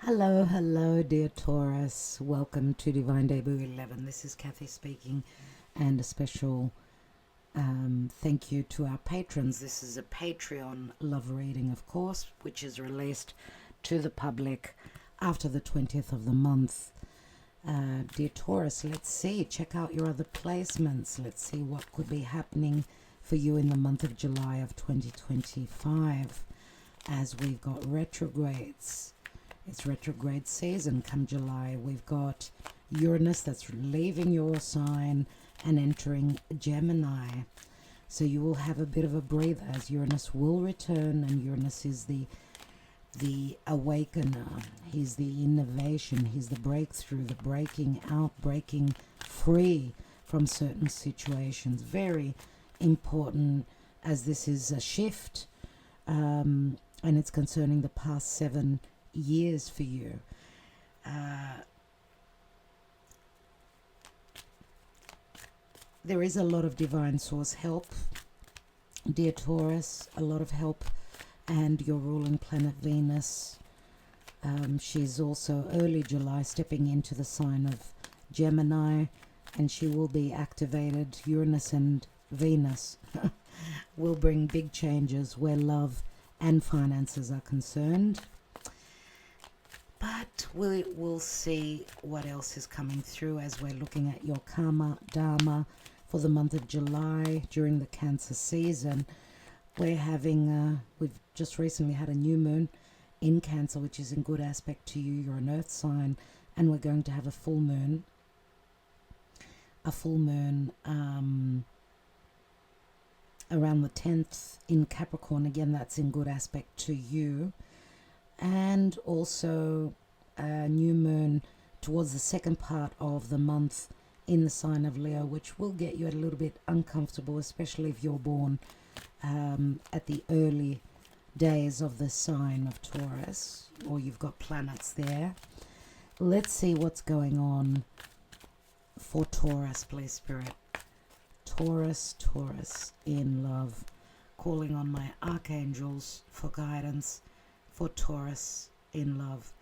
Hello, hello, dear Taurus. Welcome to Divine Debut 11. This is Kathy speaking, and a special thank you to our patrons. This is a Patreon love reading, of course, which is released to the public after the 20th of the month. Dear Taurus, let's see. Check out your other placements. Let's see what could be happening for you in the month of July of 2025, as we've got retrogrades. It's retrograde season come July. We've got Uranus that's leaving your sign and entering Gemini. So you will have a bit of a breather as Uranus will return, and Uranus is the awakener. He's the innovation. He's the breakthrough, the breaking out, breaking free from certain situations. Very important, as this is a shift, and it's concerning the past 7 years for you. There is a lot of divine source help, dear Taurus, a lot of help, and your ruling planet Venus. She's also early July stepping into the sign of Gemini, and she will be activated. Uranus and Venus will bring big changes where love and finances are concerned. But we'll see what else is coming through as we're looking at your karma, dharma for the month of July during the Cancer season. We're having, we've just recently had a new moon in Cancer, which is in good aspect to you. You're an earth sign, and we're going to have a full moon. Around the 10th in Capricorn. Again, that's in good aspect to you. And also a new moon towards the second part of the month in the sign of Leo, which will get you a little bit uncomfortable, especially if you're born at the early days of the sign of Taurus, or you've got planets there. Let's see what's going on for Taurus, please, Spirit. Taurus in love. Calling on my archangels for guidance for Taurus in love.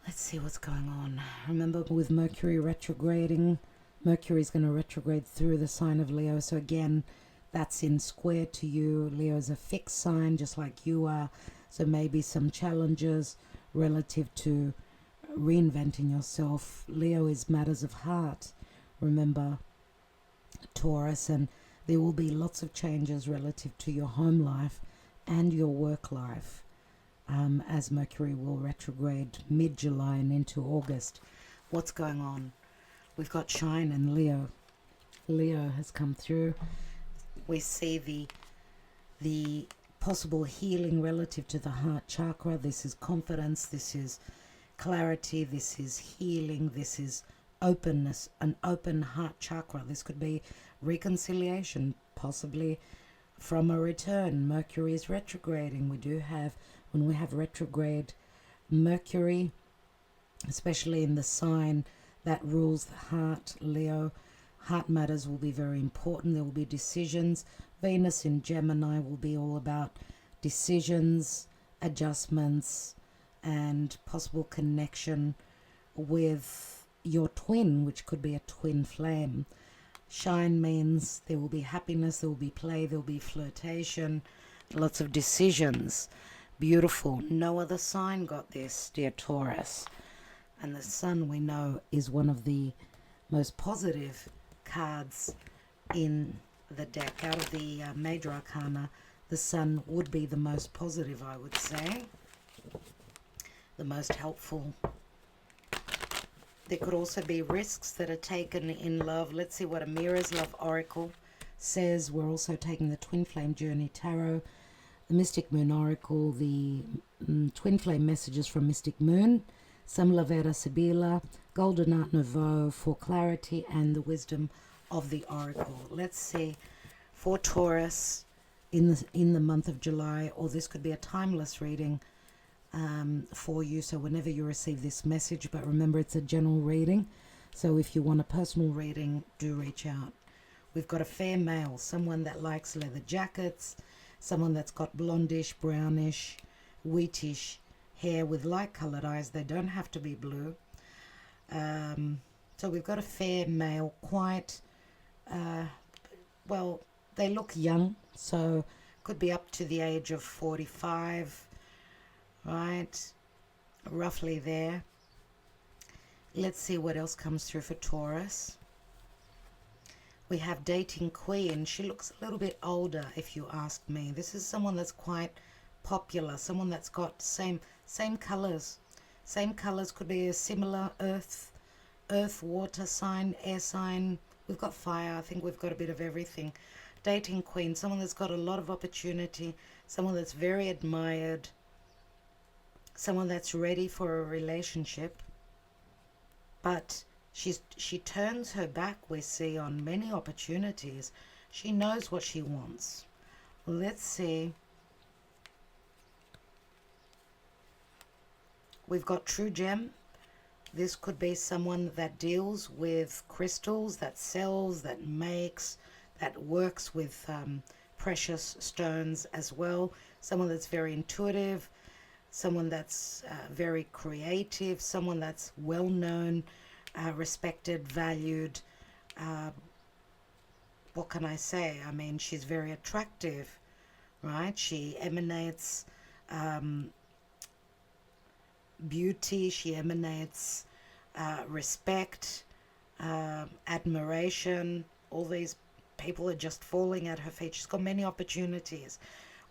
Let's see what's going on. Remember, with Mercury retrograding, Mercury is going to retrograde through the sign of Leo. So again, that's in square to you. Leo is a fixed sign, just like you are. So maybe some challenges relative to reinventing yourself. Leo is matters of heart. Remember, Taurus, and there will be lots of changes relative to your home life and your work life, as Mercury will retrograde mid-July and into August. What's going on? We've got Shine and Leo. Leo has come through. We see the possible healing relative to the heart chakra. This is confidence. This is clarity. This is healing. This is openness, an open heart chakra. This could be reconciliation, possibly from a return. Mercury is retrograding. We do have, when we have retrograde Mercury, especially in the sign that rules the heart, Leo, heart matters will be very important. There will be decisions. Venus in Gemini will be all about decisions, adjustments, and possible connection with your twin, which could be a twin flame. Shine means there will be happiness, there will be play, there will be flirtation, lots of decisions. Beautiful. No other sign got this, dear Taurus. And the Sun, we know, is one of the most positive cards in the deck. Out of the major arcana, the Sun would be the most positive, I would say. The most helpful. There could also be risks that are taken in love. Let's see what a Mirror's Love Oracle says. We're also taking the Twin Flame Journey Tarot, the Mystic Moon Oracle, the Twin Flame Messages from Mystic Moon, Samlavera Sibila, Golden Art Nouveau for clarity, and the Wisdom of the Oracle. Let's see for Taurus in the month of July, or this could be a timeless reading for you, so whenever you receive this message. But remember, it's a general reading, so if you want a personal reading, do reach out. We've got a fair male, someone that likes leather jackets, someone that's got blondish, brownish, wheatish hair with light colored eyes. They don't have to be blue. So we've got a fair male, quite, well, they look young, so could be up to the age of 45, right? Roughly there. Let's see what else comes through for Taurus. We have dating queen. She looks a little bit older, if you ask me. This is someone that's quite popular, someone that's got same colors. Same colors, could be a similar earth, water sign, air sign. We've got fire. I think we've got a bit of everything. Dating queen, someone that's got a lot of opportunity, someone that's very admired, someone that's ready for a relationship. But she turns her back, we see, on many opportunities. She knows what she wants. Let's see. We've got true gem. This could be someone that deals with crystals, that sells, that makes, that works with precious stones as well. Someone that's very intuitive, someone that's very creative, someone that's well known, respected, valued. What can I say? I mean, she's very attractive, right? She emanates beauty, she emanates respect, admiration. All these people are just falling at her feet. She's got many opportunities.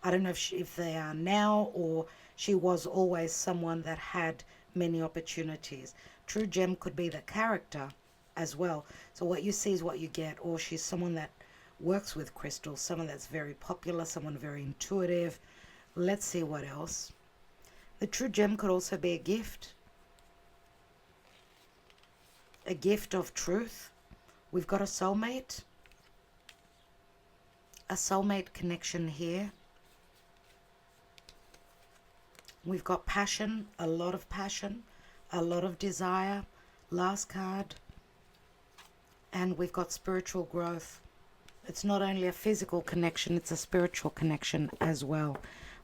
I don't know if they are now, or she was always someone that had many opportunities. True gem could be the character as well. So what you see is what you get. Or she's someone that works with crystals, someone that's very popular, someone very intuitive. Let's see what else. The true gem could also be a gift of truth. We've got a soulmate connection here. We've got passion, a lot of desire. Last card. And we've got spiritual growth. It's not only a physical connection, it's a spiritual connection as well.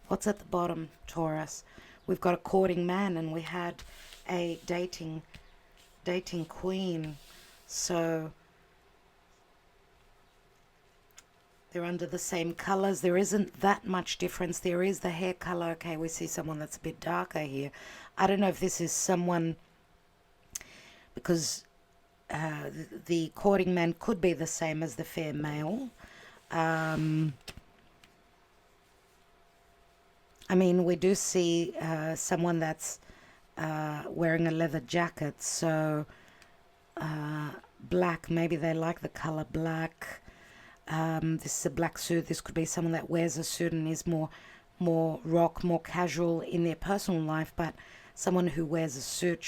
What's at the bottom, Taurus? We've got a courting man, and we had a dating queen. So they're under the same colors. There isn't that much difference. There is the hair color. Okay, we see someone that's a bit darker here. I don't know if this is someone, because the courting man could be the same as the fair male. I mean, we do see someone that's wearing a leather jacket, so black, maybe they like the color black. This is a black suit. This could be someone that wears a suit and is more rock, more casual in their personal life, but someone who wears a suit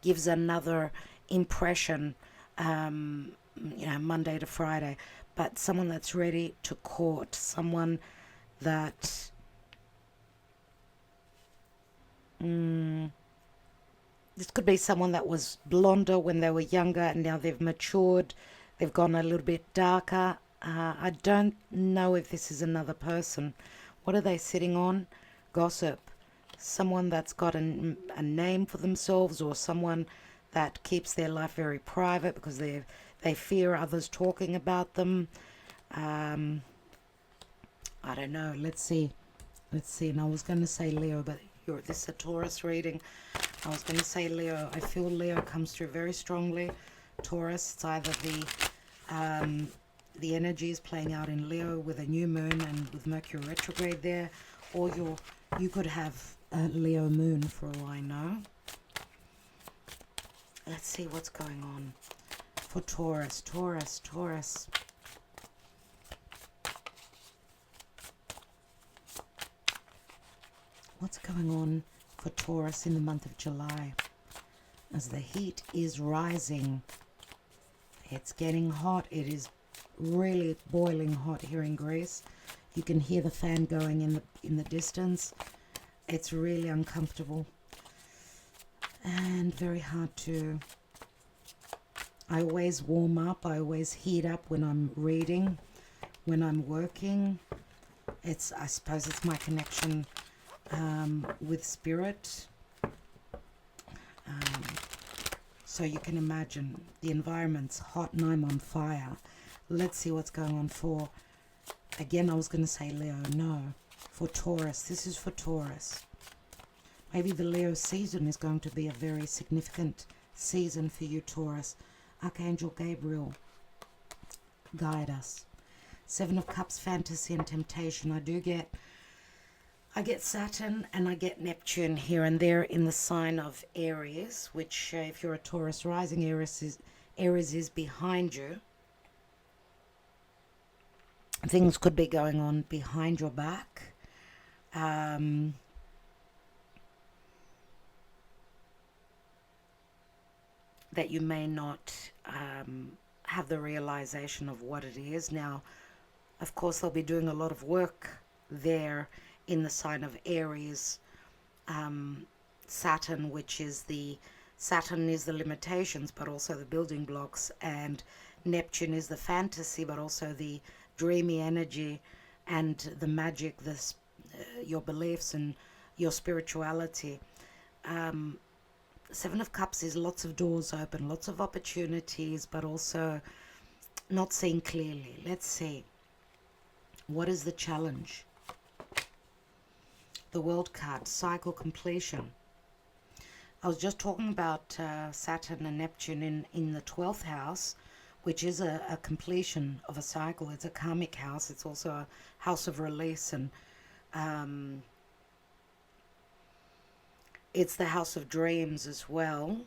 gives another impression, Monday to Friday. But someone that's ready to court, someone that this could be someone that was blonder when they were younger and now they've matured. They've gone a little bit darker. I don't know if this is another person. What are they sitting on? Gossip. Someone that's got a name for themselves, or someone that keeps their life very private because they fear others talking about them. I don't know. Let's see. And I was going to say Leo, but this is a Taurus reading. I was going to say Leo. I feel Leo comes through very strongly. Taurus, it's either the energy is playing out in Leo with a new moon and with Mercury retrograde there, or you could have a Leo moon for all I know. Let's see what's going on for Taurus. What's going on for Taurus in the month of July? As the heat is rising, it's getting hot. It is really boiling hot here in Greece. You can hear the fan going in the distance. It's really uncomfortable and very hard to. I always warm up. I always heat up when I'm reading, when I'm working. I suppose it's my connection with spirit. So you can imagine the environment's hot and I'm on fire. Let's see what's going on for, again, I was going to say Leo, no, for Taurus. This is for Taurus. Maybe the Leo season is going to be a very significant season for you, Taurus. Archangel Gabriel, guide us. Seven of Cups, fantasy and temptation. I get Saturn and I get Neptune here and there in the sign of Aries, which if you're a Taurus rising, Aries is behind you. Things could be going on behind your back. That you may not have the realization of what it is. Now, of course, they'll be doing a lot of work there in the sign of Aries. Saturn, Saturn is the limitations, but also the building blocks, and Neptune is the fantasy, but also the dreamy energy and the magic, your beliefs and your spirituality. Seven of Cups is lots of doors open, lots of opportunities, but also not seeing clearly. Let's see. What is the challenge? The World card, cycle completion. I was just talking about Saturn and Neptune in the 12th house, which is a completion of a cycle. It's a karmic house. It's also a house of release, and it's the house of dreams as well.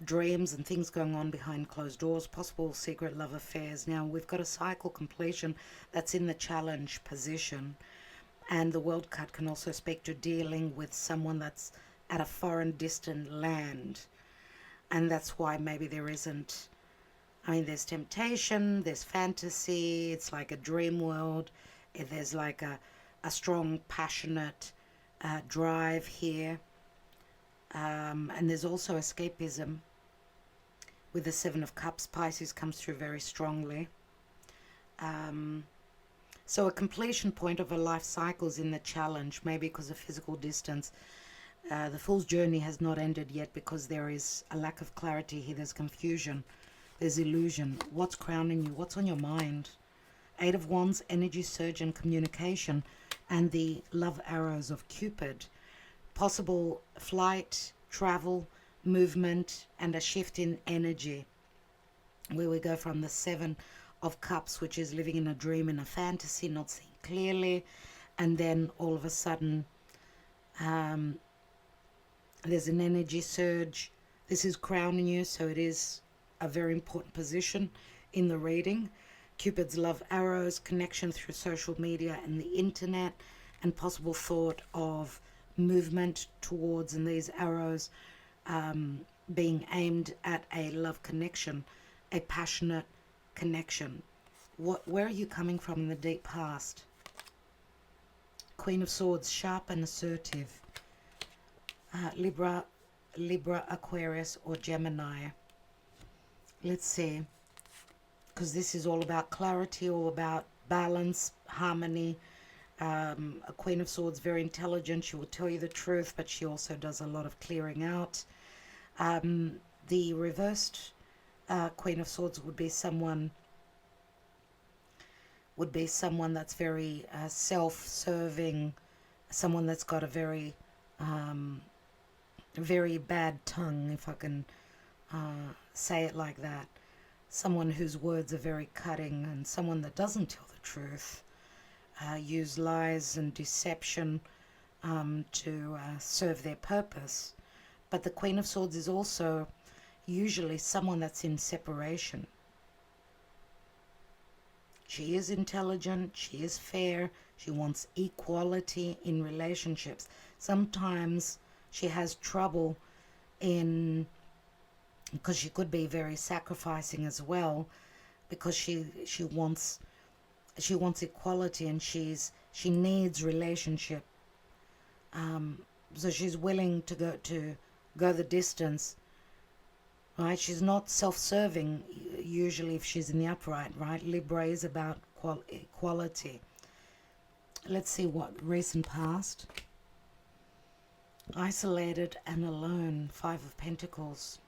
Dreams and things going on behind closed doors, possible secret love affairs. Now we've got a cycle completion that's in the challenge position, and the World card can also speak to dealing with someone that's at a foreign distant land, and that's why maybe there isn't, there's temptation, there's fantasy, it's like a dream world, there's like a strong passionate drive here, and there's also escapism. With the Seven of Cups, Pisces comes through very strongly. So a completion point of a life cycle is in the challenge, maybe because of physical distance. The Fool's journey has not ended yet because there is a lack of clarity here. There's confusion. There's illusion. What's crowning you? What's on your mind? Eight of Wands, energy surge and communication, and the love arrows of Cupid. Possible flight, travel, movement, and a shift in energy, where we go from the Seven of Cups, which is living in a dream, in a fantasy, not seeing clearly, and then all of a sudden there's an energy surge. This is crowning you, so it is a very important position in the reading. Cupid's love arrows, connection through social media and the internet, and possible thought of movement towards, and these arrows being aimed at a love connection, a passionate connection. Where are you coming from in the deep past? Queen of Swords, sharp and assertive. Libra, Aquarius, or Gemini. Let's see, because this is all about clarity, all about balance, harmony. A Queen of Swords, very intelligent. She will tell you the truth, but she also does a lot of clearing out. The reversed Queen of Swords would be someone that's very self-serving, someone that's got a very very bad tongue, if I can say it like that. Someone whose words are very cutting, and someone that doesn't tell the truth, use lies and deception to serve their purpose. But the Queen of Swords is also usually someone that's in separation. She is intelligent, she is fair, she wants equality in relationships. Sometimes she has trouble because she could be very sacrificing as well, because she wants equality, and she needs relationship. So she's willing to go the distance, right? She's not self-serving usually if she's in the upright, right? Libra is about equality. Let's see what recent past. Isolated and alone. Five of Pentacles.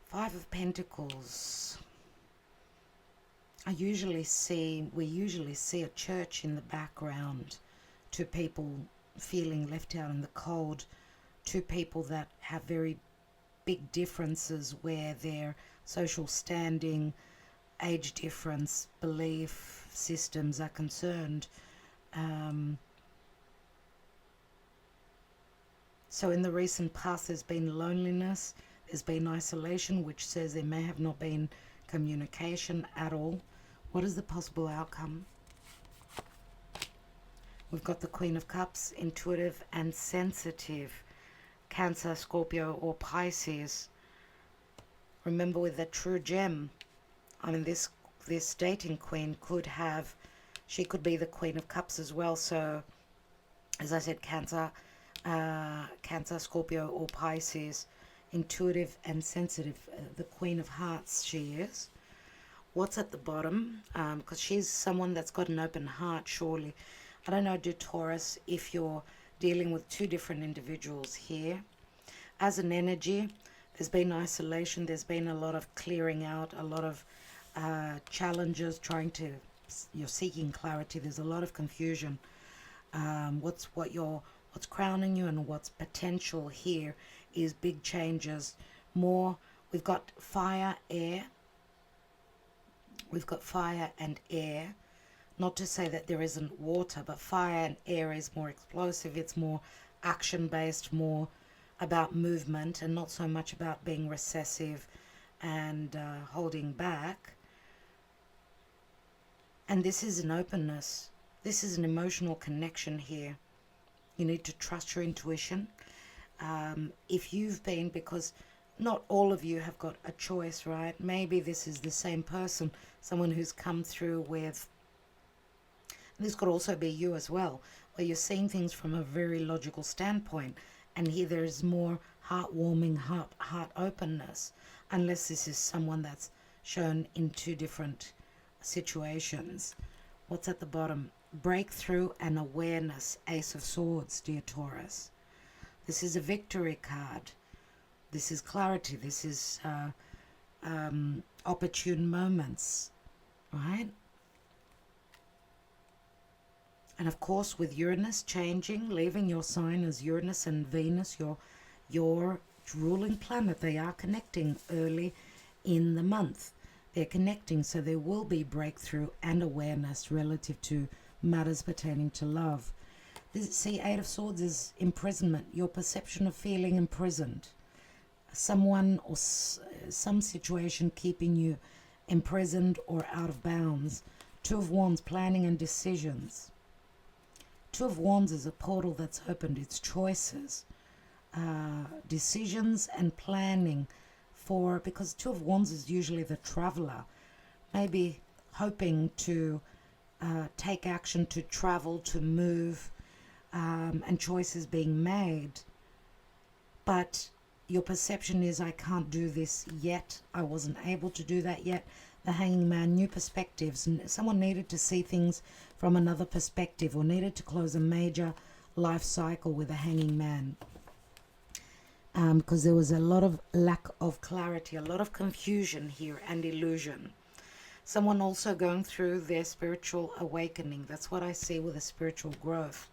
Five of Pentacles. We usually see a church in the background. Two people feeling left out in the cold. Two people that have very big differences where their social standing, age difference, belief systems are concerned. So in the recent past, there's been loneliness, there's been isolation, which says there may have not been communication at all. What is the possible outcome? We've got the Queen of Cups, intuitive and sensitive. Cancer, Scorpio, or Pisces. Remember, with the true gem, I mean, this dating queen could could be the Queen of Cups as well. So, as I said, Cancer, Scorpio, or Pisces, intuitive and sensitive. The Queen of Hearts, she is. What's at the bottom? Because she's someone that's got an open heart, surely. I don't know, do Taurus, if you're dealing with two different individuals here. As an energy, there's been isolation, there's been a lot of clearing out, a lot of challenges, you're seeking clarity, there's a lot of confusion. What's crowning you and what's potential here is big changes. We've got fire, air. We've got fire and air. Not to say that there isn't water, but fire and air is more explosive. It's more action-based, more about movement, and not so much about being recessive and holding back. And this is an openness. This is an emotional connection here. You need to trust your intuition. If you've been, because not all of you have got a choice, right? Maybe this is the same person, someone who's come through with, this could also be you as well, where you're seeing things from a very logical standpoint. And here there's more heartwarming, heart openness, unless this is someone that's shown in two different situations. What's at the bottom? Breakthrough and awareness, Ace of Swords, dear Taurus. This is a victory card. This is clarity. This is opportune moments, right? And of course, with Uranus changing, leaving your sign as Uranus and Venus, your ruling planet, they are connecting early in the month. They're connecting, so there will be breakthrough and awareness relative to matters pertaining to love. See, Eight of Swords is imprisonment, your perception of feeling imprisoned. Someone or some situation keeping you imprisoned or out of bounds. Two of Wands, planning and decisions. Two of Wands is a portal that's opened. It's choices, decisions and planning because Two of Wands is usually the traveler. Maybe hoping to take action, to travel, to move, and choices being made. But your perception is, I can't do this yet. I wasn't able to do that yet. The Hanging Man, new perspectives. Someone needed to see things from another perspective or needed to close a major life cycle with a Hanging Man. Because there was a lot of lack of clarity, a lot of confusion here and illusion. Someone also going through their spiritual awakening. That's what I see with a spiritual growth.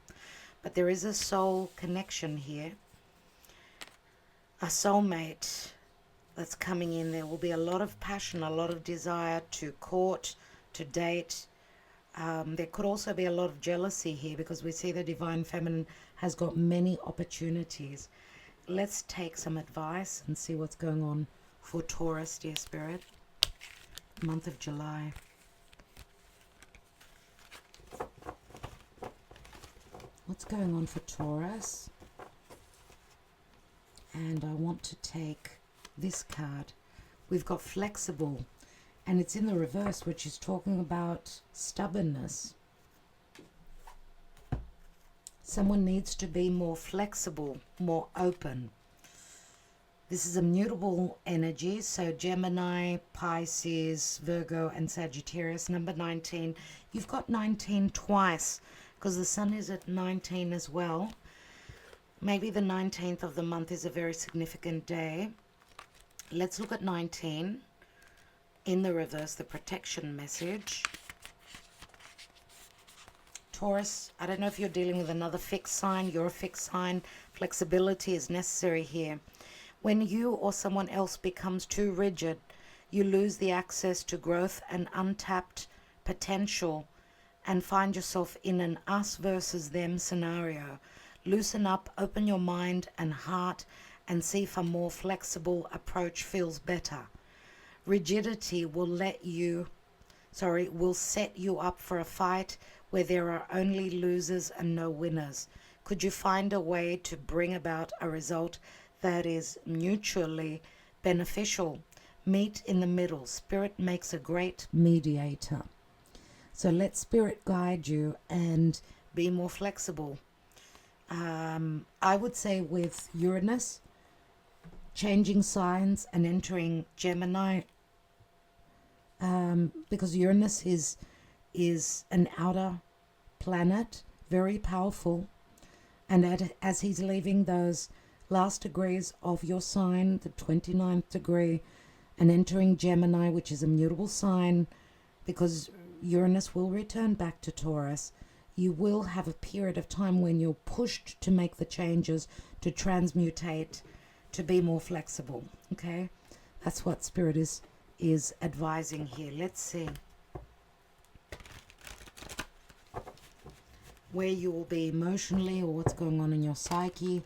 But there is a soul connection here. A soulmate that's coming in. There will be a lot of passion, a lot of desire to court, to date. There could also be a lot of jealousy here because we see the Divine Feminine has got many opportunities. Let's take some advice and see what's going on for Taurus, dear Spirit. Month of July. What's going on for Taurus? And I want to take this card. We've got flexible, and it's in the reverse, which is talking about stubbornness. Someone needs to be more flexible, more open. This is a mutable energy, so Gemini, Pisces, Virgo, and Sagittarius. Number 19. You've got 19 twice, because the Sun is at 19 as well. Maybe the 19th of the month is a very significant day. Let's look at 19 in the reverse, the protection message. Taurus, I don't know if you're dealing with another fixed sign, you're a fixed sign. Flexibility is necessary here. When you or someone else becomes too rigid, you lose the access to growth and untapped potential and find yourself in an us versus them scenario. Loosen up, open your mind and heart, and see if a more flexible approach feels better. Rigidity will set you up for a fight where there are only losers and no winners. Could you find a way to bring about a result that is mutually beneficial? Meet in the middle. Spirit makes a great mediator. So let Spirit guide you and be more flexible. I would say with Uranus changing signs and entering Gemini, because Uranus is an outer planet, very powerful, and as he's leaving those last degrees of your sign, the 29th degree, and entering Gemini, which is a mutable sign, because Uranus will return back to Taurus, you will have a period of time when you're pushed to make the changes, to transmutate, to be more flexible. Okay, that's what Spirit is advising here. Let's see where you will be emotionally, or what's going on in your psyche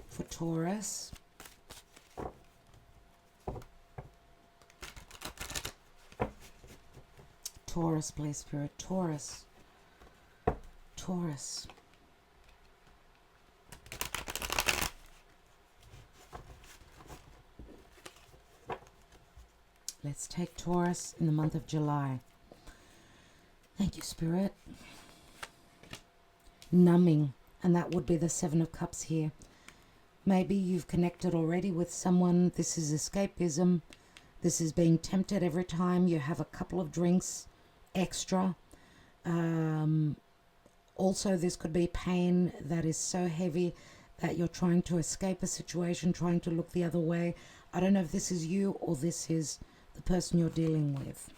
for Taurus. Taurus, please, Spirit. Taurus. Taurus. Let's take Taurus in the month of July. Thank you, Spirit. Numbing, and that would be the Seven of Cups here. Maybe you've connected already with someone. This is escapism. This is being tempted every time you have a couple of drinks extra. Also, this could be pain that is so heavy that you're trying to escape a situation, trying to look the other way. I don't know if this is you or this is the person you're dealing with.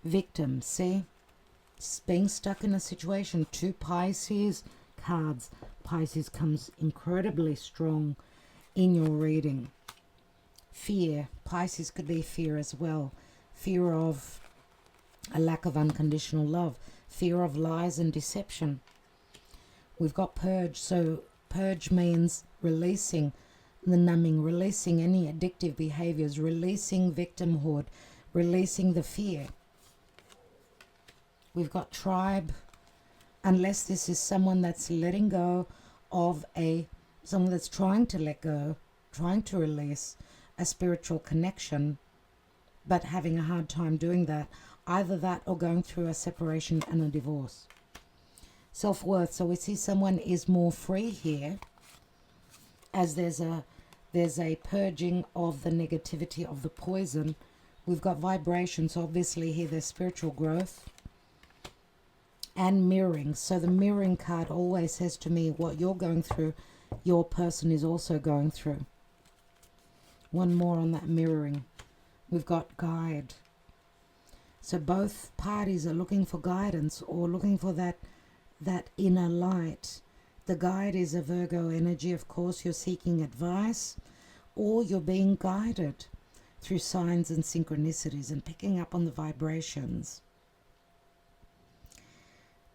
Victim, see? Being stuck in a situation. 2 Pisces cards. Pisces comes incredibly strong in your reading. Fear. Pisces could be fear as well. Fear of a lack of unconditional love. Fear of lies and deception. We've got purge. So purge means releasing the numbing, releasing any addictive behaviors, releasing victimhood, releasing the fear. We've got tribe. Unless this is someone that's letting go of someone that's trying to let go, trying to release a spiritual connection, but having a hard time doing that. Either that or going through a separation and a divorce. Self-worth. So we see someone is more free here, as there's a purging of the negativity of the poison. We've got vibrations. Obviously here there's spiritual growth. And mirroring. So the mirroring card always says to me, what you're going through, your person is also going through. One more on that mirroring. We've got guide. So both parties are looking for guidance or looking for that inner light. The guide is a Virgo energy. Of course, you're seeking advice or you're being guided through signs and synchronicities and picking up on the vibrations.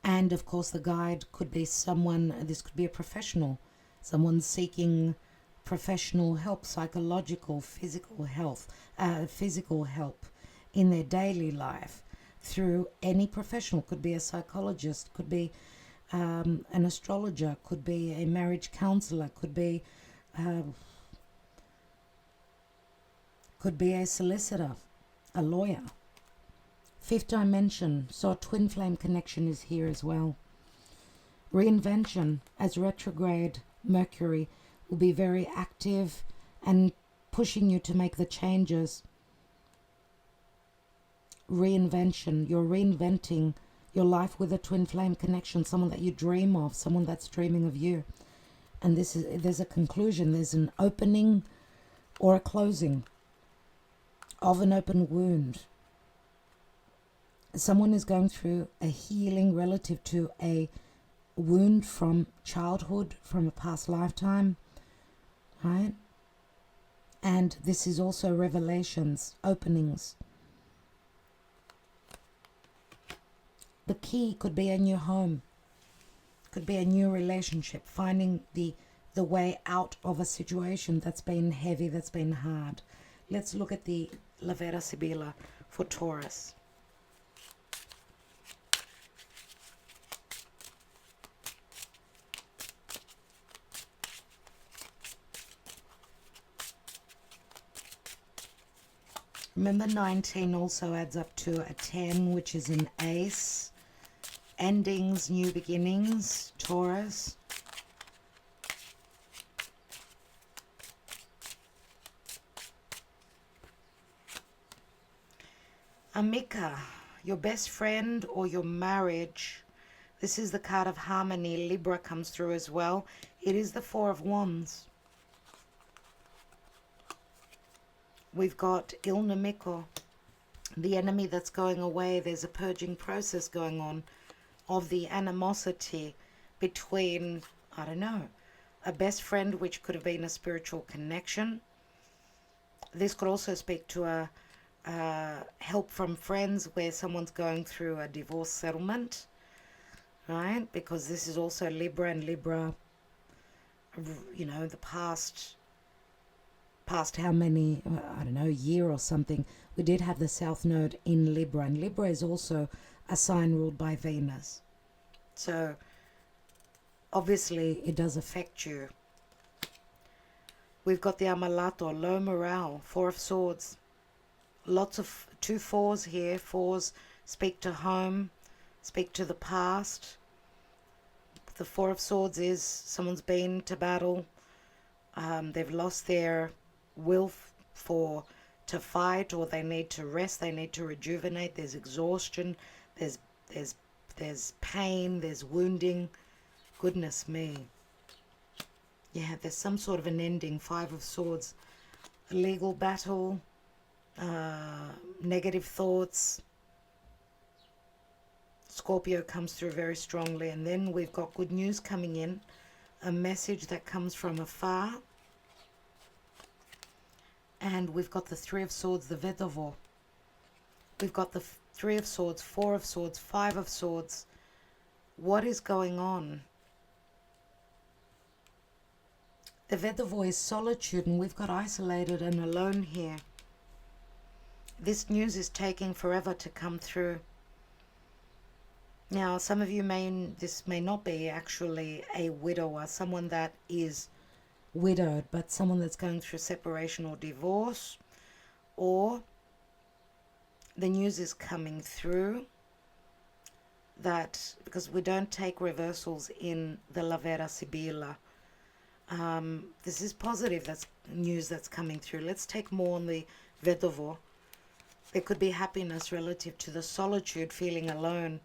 And of course, the guide could be someone, this could be a professional, someone seeking professional help, psychological, physical help in their daily life through any professional. Could be a psychologist, could be an astrologer, could be a marriage counselor, could be a solicitor, a lawyer. 5th dimension, so a twin flame connection is here as well. Reinvention, as retrograde Mercury will be very active and pushing you to make the changes. Reinvention, you're reinventing your life with a twin flame connection, someone that you dream of, someone that's dreaming of you. And there's a conclusion, there's an opening or a closing of an open wound. Someone is going through a healing relative to a wound from childhood, from a past lifetime, right? And this is also revelations, openings. The key could be a new home, could be a new relationship, finding the way out of a situation that's been heavy, that's been hard. Let's look at the Lavera Sibila for Taurus. Remember, 19 also adds up to a 10, which is an ace. Endings, new beginnings, Taurus. Amika, your best friend or your marriage. This is the card of harmony. Libra comes through as well. It is the Four of Wands. We've got Il Nemico, the enemy that's going away. There's a purging process going on of the animosity between, I don't know, a best friend, which could have been a spiritual connection. This could also speak to a help from friends where someone's going through a divorce settlement, right? Because this is also Libra, and Libra, you know, the past how many, I don't know, year or something, we did have the South Node in Libra, and Libra is also a sign ruled by Venus. So obviously it does affect you. We've got the Amalato, low morale, Four of Swords. Lots of 2 fours here. Fours speak to home, speak to the past. The Four of Swords is someone's been to battle. They've lost their will to fight, or they need to rest, they need to rejuvenate. There's exhaustion, there's pain, there's wounding. Goodness me. Yeah, there's some sort of an ending. 5 of Swords, a legal battle, negative thoughts. Scorpio comes through very strongly, and then we've got good news coming in, a message that comes from afar. And we've got the 3 of Swords, the Vedovo. We've got the 3 of Swords, 4 of Swords, 5 of Swords. What is going on? The Vedovo is solitude, and we've got isolated and alone here. This news is taking forever to come through. Now, some of you this may not be actually a widower, someone that is widowed, but someone that's going through separation or divorce, or the news is coming through that, because we don't take reversals in the Lavera Sibila, this is positive, that's news that's coming through. Let's take more on the Vedovo. There could be happiness relative to the solitude, feeling alone.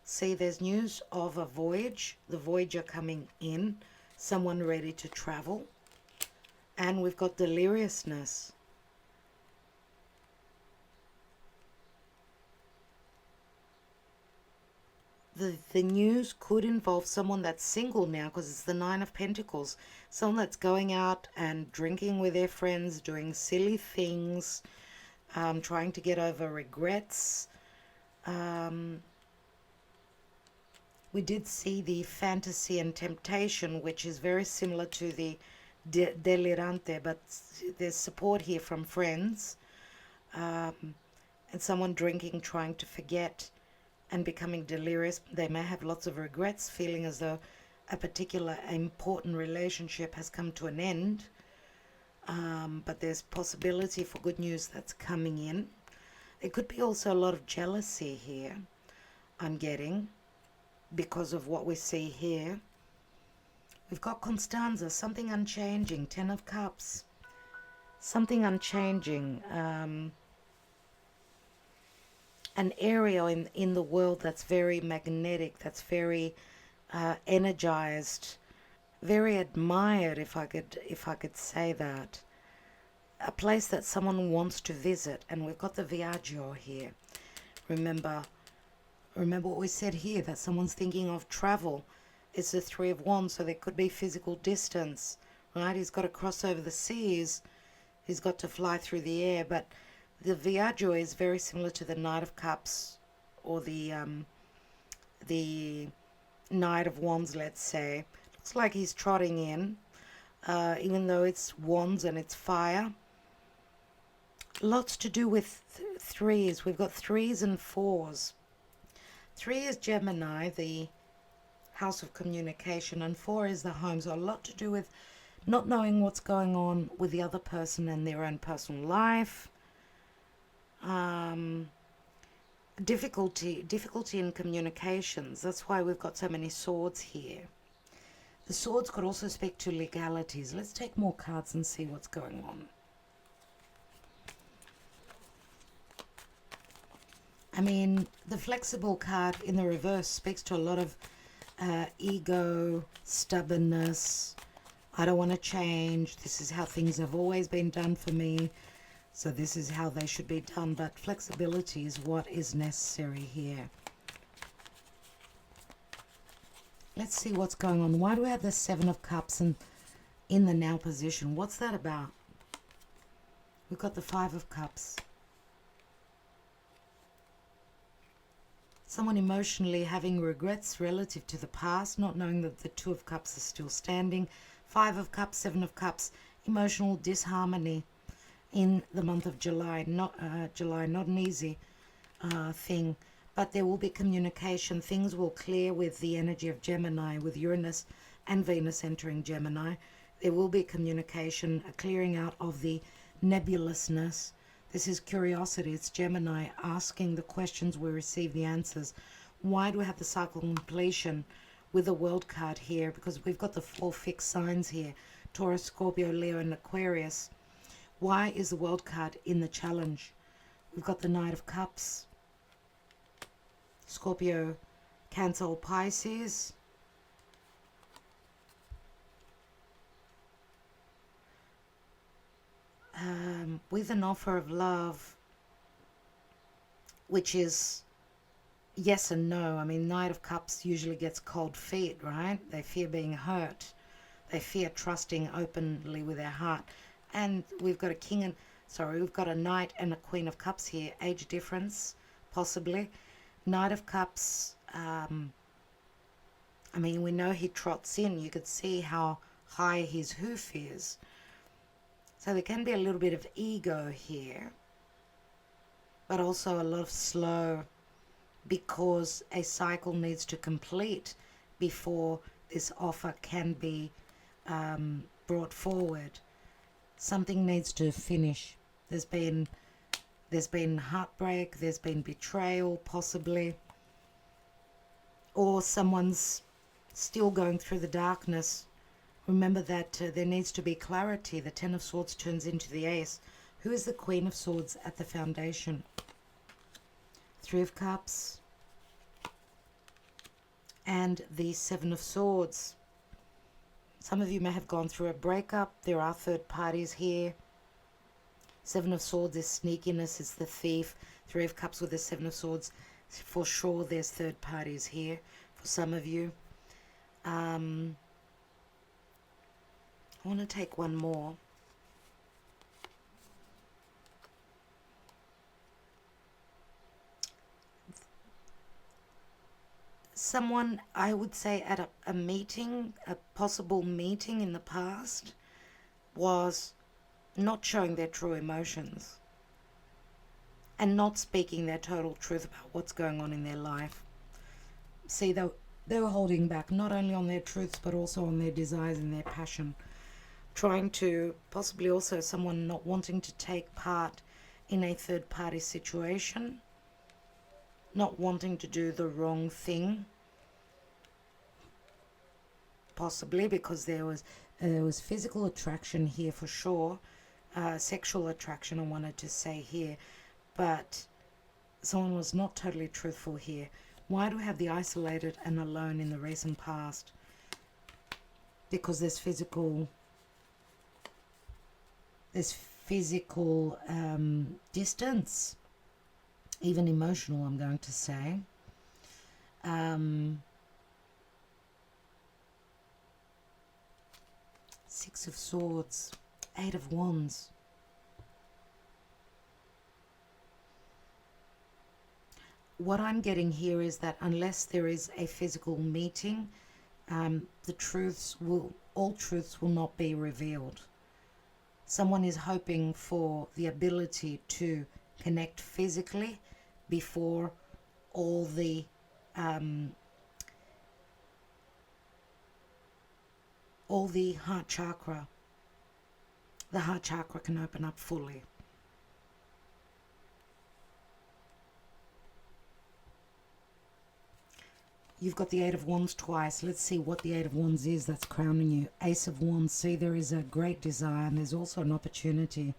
See, there's news of a voyage, the voyager coming in, someone ready to travel. And we've got deliriousness. The news could involve someone that's single now, because it's the 9 of Pentacles. Someone that's going out and drinking with their friends, doing silly things, trying to get over regrets. We did see the fantasy and temptation, which is very similar to the delirante, but there's support here from friends, and someone drinking, trying to forget and becoming delirious. They may have lots of regrets, feeling as though a particular important relationship has come to an end, but there's possibility for good news that's coming in. There could be also a lot of jealousy here, I'm getting, because of what we see here. We've got Constanza, something unchanging, 10 of Cups, something unchanging. an area in the world that's very magnetic, that's very energized, very admired, if I could say that. A place that someone wants to visit, and we've got the Viaggio here. Remember what we said here, that someone's thinking of travel. It's the Three of Wands, so there could be physical distance, right? He's got to cross over the seas. He's got to fly through the air, but the Viaggio is very similar to the Knight of Cups, or the Knight of Wands, let's say. Looks like he's trotting in, even though it's wands and it's fire. Lots to do with threes. We've got threes and fours. 3 is Gemini, the house of communication, and 4 is the home. So a lot to do with not knowing what's going on with the other person and their own personal life. Difficulty in communications. That's why we've got so many swords here. The swords could also speak to legalities. Let's take more cards and see what's going on. I mean, the flexible card in the reverse speaks to a lot of ego, stubbornness. I don't want to change. This is how things have always been done for me. So this is how they should be done. But flexibility is what is necessary here. Let's see what's going on. Why do we have the Seven of Cups and in the now position? What's that about? We've got the Five of Cups. Someone emotionally having regrets relative to the past, not knowing that the Two of Cups is still standing. 5 of Cups, 7 of Cups, emotional disharmony in the month of July. Not an easy thing, but there will be communication. Things will clear with the energy of Gemini, with Uranus and Venus entering Gemini. There will be communication, a clearing out of the nebulousness. This is curiosity. It's Gemini asking the questions, we receive the answers. Why do we have the cycle completion with the World card here? Because we've got the 4 fixed signs here. Taurus, Scorpio, Leo and Aquarius. Why is the World card in the challenge? We've got the Knight of Cups. Scorpio, Cancer or Pisces. With an offer of love, which is yes and no. I mean, Knight of Cups usually gets cold feet, right? They fear being hurt. They fear trusting openly with their heart. And we've got we've got a Knight and a Queen of Cups here. Age difference, possibly. Knight of Cups, I mean, we know he trots in. You could see how high his hoof is. So there can be a little bit of ego here, but also a lot of slow, because a cycle needs to complete before this offer can be brought forward. Something needs to finish. There's been heartbreak, there's been betrayal possibly, or someone's still going through the darkness. Remember that there needs to be clarity. The Ten of Swords turns into the Ace. Who is the Queen of Swords at the foundation? 3 of Cups. And the 7 of Swords. Some of you may have gone through a breakup. There are third parties here. 7 of Swords is sneakiness. It's the thief. 3 of Cups with the 7 of Swords. For sure there's third parties here for some of you. I want to take one more. Someone, I would say, at a meeting, a possible meeting in the past, was not showing their true emotions and not speaking their total truth about what's going on in their life. See, they were holding back not only on their truths but also on their desires and their passion. Trying to, possibly also someone not wanting to take part in a third party situation, not wanting to do the wrong thing, possibly because there was physical attraction here for sure, sexual attraction I wanted to say here, but someone was not totally truthful here. Why do we have the isolated and alone in the recent past? Because there's physical distance, even emotional, I'm going to say. Six of Swords, Eight of Wands. What I'm getting here is that unless there is a physical meeting, all truths will not be revealed. Someone is hoping for the ability to connect physically before all the heart chakra. The heart chakra can open up fully. You've got the Eight of Wands twice. Let's see what the Eight of Wands is that's crowning you. Ace of Wands. See, there is a great desire, and there's also an opportunity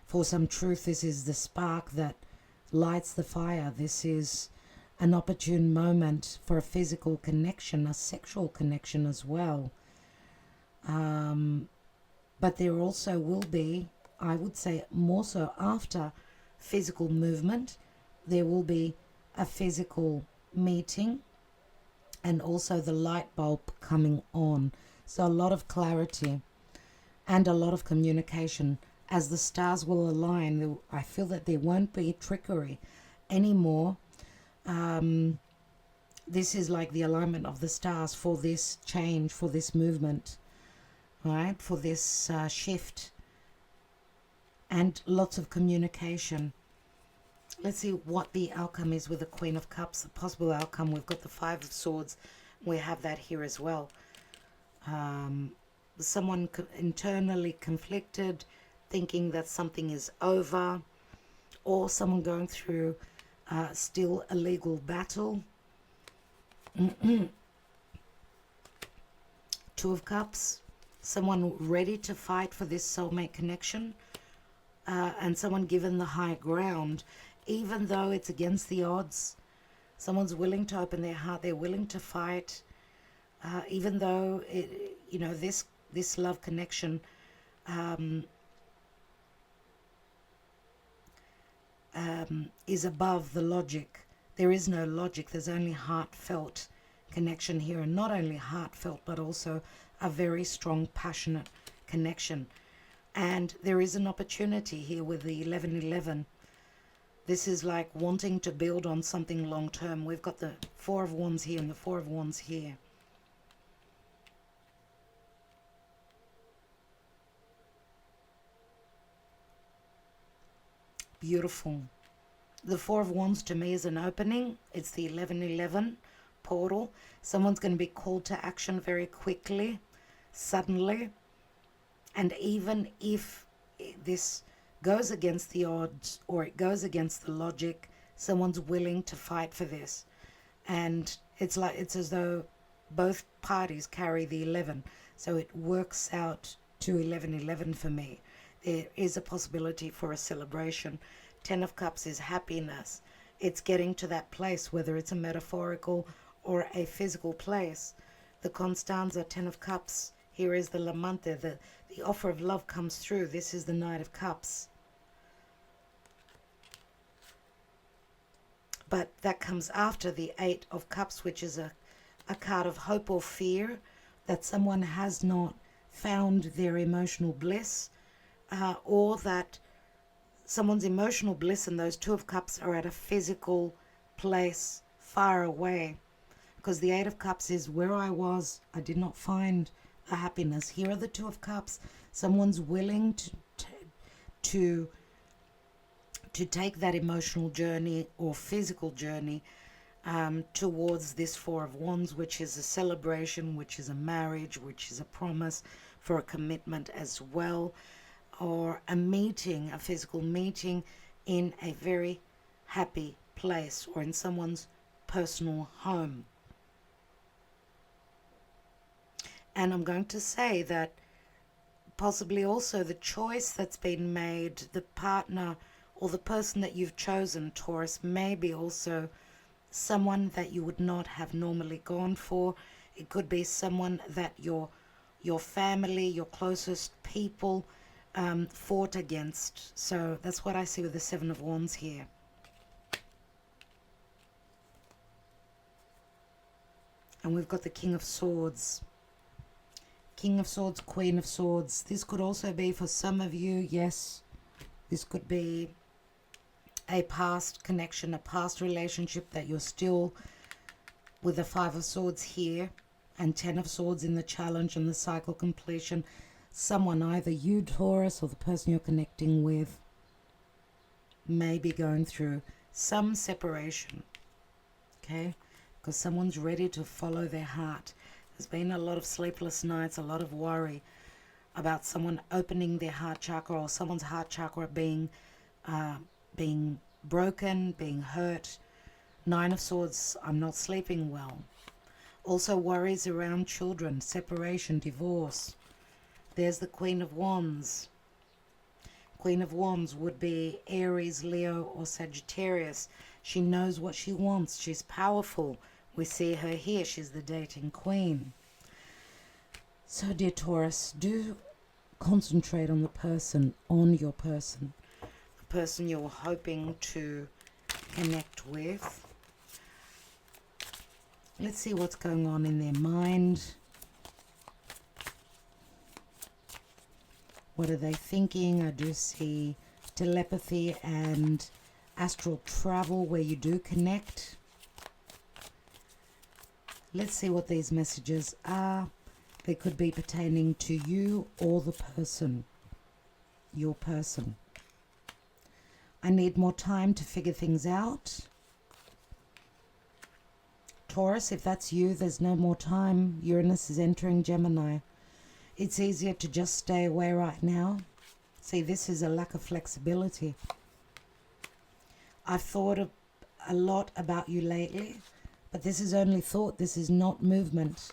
for some truth. This is the spark that lights the fire. This is an opportune moment for a physical connection, a sexual connection as well. But there also will be, I would say more so after physical movement, there will be a physical meeting and also the light bulb coming on. So a lot of clarity and a lot of communication. As the stars will align, I feel that there won't be trickery anymore. This is like the alignment of the stars for this change, for this movement, right? For this shift, and lots of communication. Let's see what the outcome is with the Queen of Cups. The possible outcome, we've got the Five of Swords. We have that here as well. Someone internally conflicted, thinking that something is over, or someone going through still a legal battle. Two of Cups, someone ready to fight for this soulmate connection, and someone given the high ground. Even though it's against the odds, someone's willing to open their heart. They're willing to fight, even though this love connection is above the logic. There is no logic. There's only heartfelt connection here, and not only heartfelt, but also a very strong, passionate connection. And there is an opportunity here with the 1111. This is like wanting to build on something long term. We've got the Four of Wands here and the Four of Wands here. Beautiful. The Four of Wands to me is an opening. It's the 1111 portal. Someone's going to be called to action very quickly, suddenly. And even if this goes against the odds or it goes against the logic, someone's willing to fight for this. And it's as though both parties carry the 11, so it works out to 1111 for me. There is a possibility for a celebration. 10 of Cups is happiness. It's getting to that place, whether it's a metaphorical or a physical place. The Constanza, 10 of Cups, here is the Lamante, the offer of love comes through. This is the Knight of Cups. But that comes after the Eight of Cups, which is a card of hope or fear that someone has not found their emotional bliss, or that someone's emotional bliss and those Two of Cups are at a physical place far away. Because the Eight of Cups is where I was, I did not find the happiness. Here are the Two of Cups. Someone's willing to take that emotional journey or physical journey towards this Four of Wands, which is a celebration, which is a marriage, which is a promise for a commitment as well, or a meeting, a physical meeting in a very happy place or in someone's personal home. And I'm going to say that possibly also the choice that's been made, the partner or the person that you've chosen, Taurus, may be also someone that you would not have normally gone for. It could be someone that your family, your closest people fought against. So that's what I see with the Seven of Wands here. And we've got the King of Swords. King of Swords, Queen of Swords. This could also be for some of you, yes. This could be a past connection, a past relationship that you're still with the Five of Swords here and Ten of Swords in the challenge and the cycle completion. Someone, either you, Taurus, or the person you're connecting with, may be going through some separation. Okay? Because someone's ready to follow their heart. There's been a lot of sleepless nights, a lot of worry about someone opening their heart chakra, or someone's heart chakra being broken, being hurt. Nine of Swords, I'm not sleeping well. Also worries around children, separation, divorce. There's the Queen of Wands. Queen of Wands would be Aries, Leo, or Sagittarius. She knows what she wants. She's powerful. We see her here. She's the dating queen. So, dear Taurus, do concentrate on the person, on your person. The person you're hoping to connect with. Let's see what's going on in their mind. What are they thinking? I do see telepathy and astral travel where you do connect. Let's see what these messages are. They could be pertaining to you or the person, your person. I need more time to figure things out. Taurus, if that's you, there's no more time. Uranus is entering Gemini. It's easier to just stay away right now. See, this is a lack of flexibility. I've thought a lot about you lately, but this is only thought. This is not movement.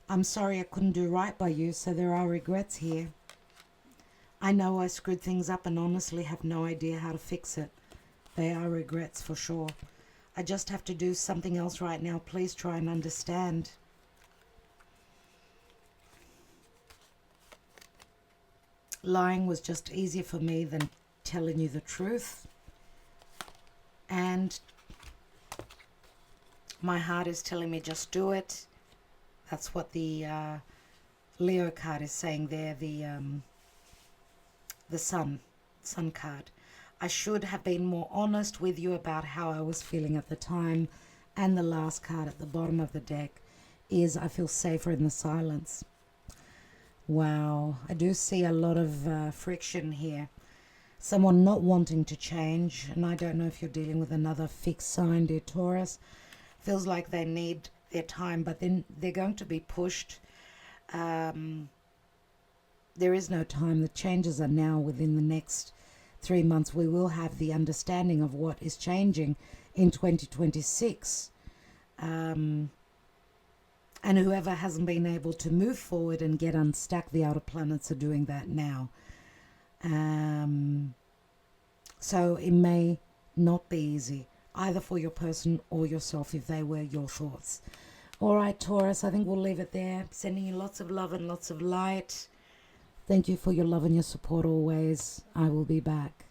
I'm sorry I couldn't do right by you, so there are regrets here. I know I screwed things up and honestly have no idea how to fix it. They are regrets for sure. I just have to do something else right now. Please try and understand. Lying was just easier for me than telling you the truth. And my heart is telling me just do it. That's what the Leo card is saying there, the sun card. I should have been more honest with you about how I was feeling at the time. And the last card at the bottom of the deck is I feel safer in the silence. Wow, I do see a lot of friction here. Someone not wanting to change, and I don't know if you're dealing with another fixed sign, dear Taurus. Feels like they need their time, but then they're going to be pushed. There is no time. The changes are now within the next 3 months. We will have the understanding of what is changing in 2026. And whoever hasn't been able to move forward and get unstuck, the outer planets are doing that now. So it may not be easy, either for your person or yourself, if they were your thoughts. All right, Taurus, I think we'll leave it there. Sending you lots of love and lots of light. Thank you for your love and your support always. I will be back.